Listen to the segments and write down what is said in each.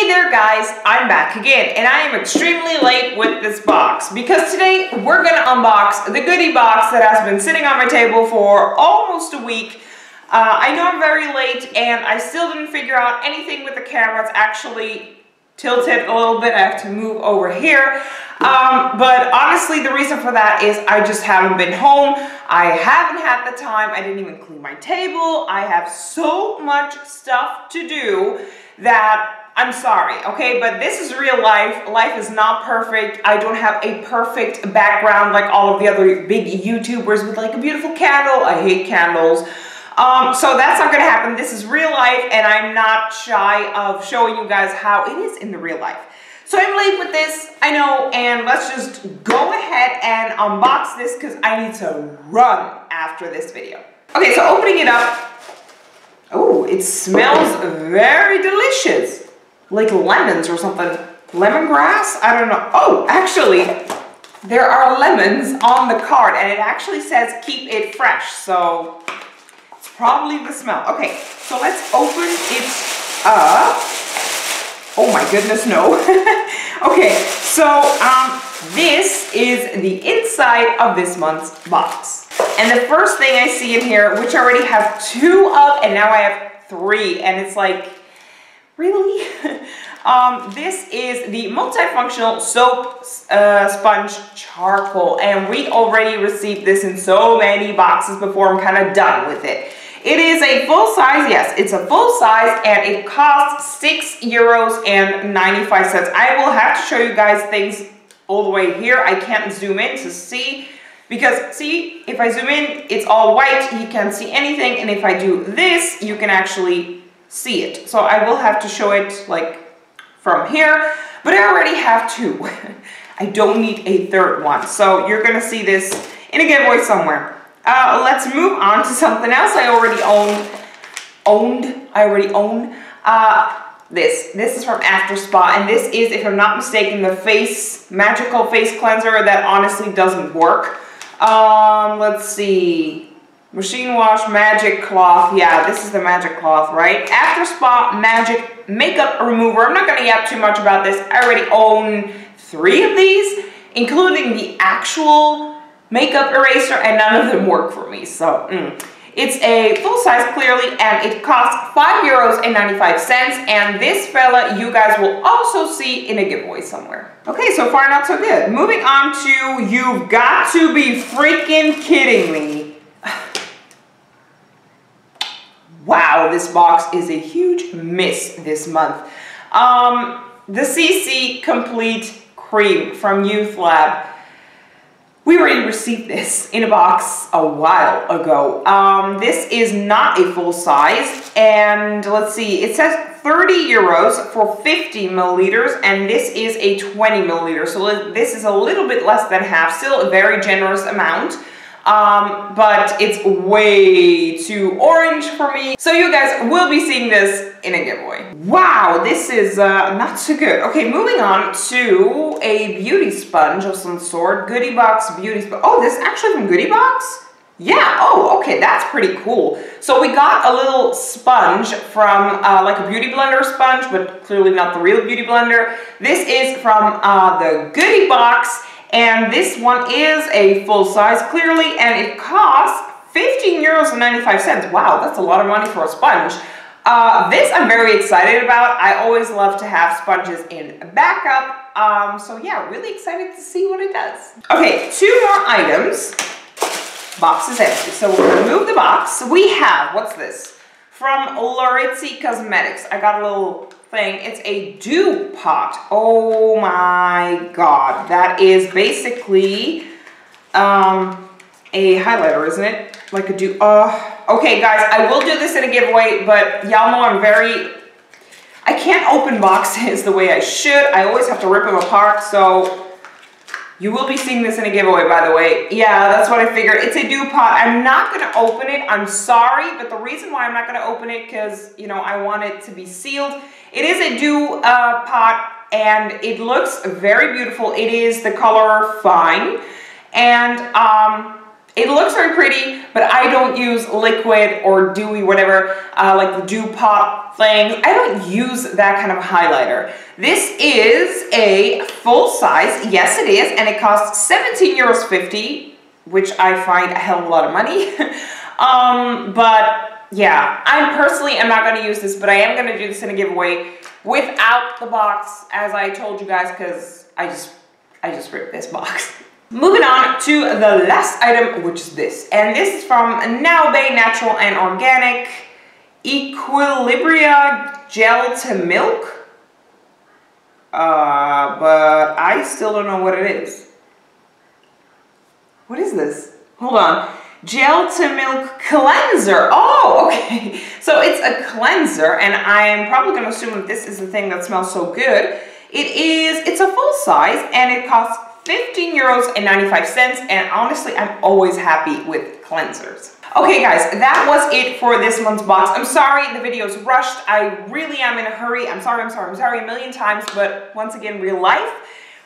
there guys, I'm back again and I am extremely late with this box because today we're gonna unbox the goodie box that has been sitting on my table for almost a week. I know I'm very late and I still didn't figure out anything with the camera. It's actually tilted a little bit. I have to move over here. But honestly, the reason for that is I just haven't been home. I haven't had the time. I didn't even clean my table. I have so much stuff to do that I'm sorry, okay? But this is real life. Life is not perfect. I don't have a perfect background like all of the other big YouTubers with like a beautiful candle. I hate candles. So that's not gonna happen. This is real life and I'm not shy of showing you guys how it is in the real life. So I'm late with this, I know, and let's just go ahead and unbox this because I need to run after this video. Okay, so opening it up. Oh, it smells very delicious. Like lemons or something. Lemongrass? I don't know. Oh, actually, there are lemons on the card and it actually says keep it fresh. So it's probably the smell. Okay, so let's open it up. Oh my goodness, no. Okay, so this is the inside of this month's box. And the first thing I see in here, which I already have 2 of, and now I have 3, and it's like, really? This is the multifunctional soap sponge charcoal, and we already received this in so many boxes before. I'm kind of done with it. It is a full size, yes, it's a full size, and it costs €6.95. I will have to show you guys things all the way here. I can't zoom in to see, because see, if I zoom in, it's all white, you can't see anything, and if I do this, you can actually see it. So I will have to show it like from here, but I already have 2. I don't need a third one, so you're gonna see this in a giveaway somewhere. Let's move on to something else I already own. This is from After Spa, and this is, if I'm not mistaken, the magical face cleanser that honestly doesn't work. Let's see. Machine wash magic cloth. Yeah, this is the magic cloth, right? After Spa magic makeup remover. I'm not going to yap too much about this. I already own 3 of these, including the actual makeup eraser, and none of them work for me. So it's a full size clearly, and it costs €5.95. And this fella you guys will also see in a giveaway somewhere. Okay, so far not so good. Moving on to, you've got to be freaking kidding me. Wow, this box is a huge miss this month. The CC Complete Cream from Youth Lab. We already received this in a box a while ago. This is not a full size, and let's see, it says €30 for 50 milliliters, and this is a 20 milliliter. So this is a little bit less than half, still a very generous amount. But it's way too orange for me. So you guys will be seeing this in a giveaway. Wow, this is not so good. Okay, moving on to a beauty sponge of some sort. Goodiebox beauty sponge. Oh, this is actually from Goodiebox? Yeah, oh, okay, that's pretty cool. So we got a little sponge from like a beauty blender sponge, but clearly not the real beauty blender. This is from the Goodiebox. And this one is a full size clearly, and it costs €15.95. Wow, that's a lot of money for a sponge. This I'm very excited about. I always love to have sponges in backup. So yeah, really excited to see what it does. Okay, 2 more items. Box is empty, so we'll remove the box. We have, what's this? From Lorizzi Cosmetics. I got a little thing. It's a dew pot. Oh my god. That is basically a highlighter, isn't it? Like a dew. Okay guys, I will do this in a giveaway, but y'all know I can't open boxes the way I should. I always have to rip them apart, so you will be seeing this in a giveaway, by the way. Yeah, that's what I figured. It's a dew pot. I'm not going to open it. I'm sorry, but the reason why I'm not going to open it, because, you know, I want it to be sealed. It is a dew pot, and it looks very beautiful. It is the color Fine, and it looks very pretty, but I don't use liquid or dewy, whatever, like the dew pot things. I don't use that kind of highlighter. This is a full size. Yes, it is. And it costs €17.50, which I find a hell of a lot of money. But yeah, I personally am not going to use this, but I am going to do this in a giveaway without the box, as I told you guys, because I just ripped this box. Moving on to the last item, which is this. And this is from Now Bay Natural and Organic Equilibria Gel to Milk. But I still don't know what it is. What is this? Hold on. Gel to Milk Cleanser. Oh, okay. So it's a cleanser, and I'm probably going to assume that this is the thing that smells so good. It's a full size, and it costs €15.95, and honestly, I'm always happy with cleansers. Okay guys, that was it for this month's box. I'm sorry the video's rushed. I really am in a hurry. I'm sorry a million times, but once again, real life.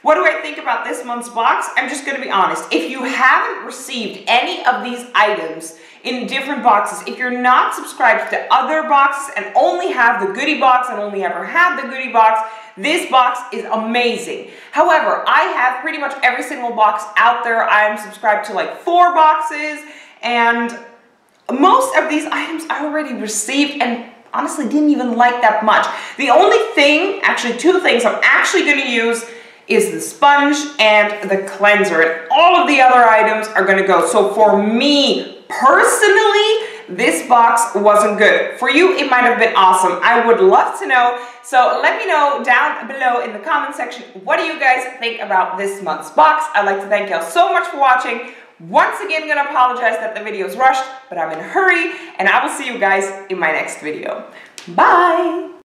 What do I think about this month's box? I'm just going to be honest. If you haven't received any of these items in different boxes, if you're not subscribed to other boxes and only have the Goodiebox and only ever had the Goodiebox, this box is amazing. However, I have pretty much every single box out there. I'm subscribed to like 4 boxes, and most of these items I already received and honestly didn't even like that much. The only thing, actually 2 things I'm actually going to use is the sponge and the cleanser, and all of the other items are going to go. So for me personally, this box wasn't good. For you, it might have been awesome. I would love to know. So let me know down below in the comment section, what do you guys think about this month's box? I'd like to thank y'all so much for watching. Once again, I'm going to apologize that the video is rushed, but I'm in a hurry, and I will see you guys in my next video. Bye!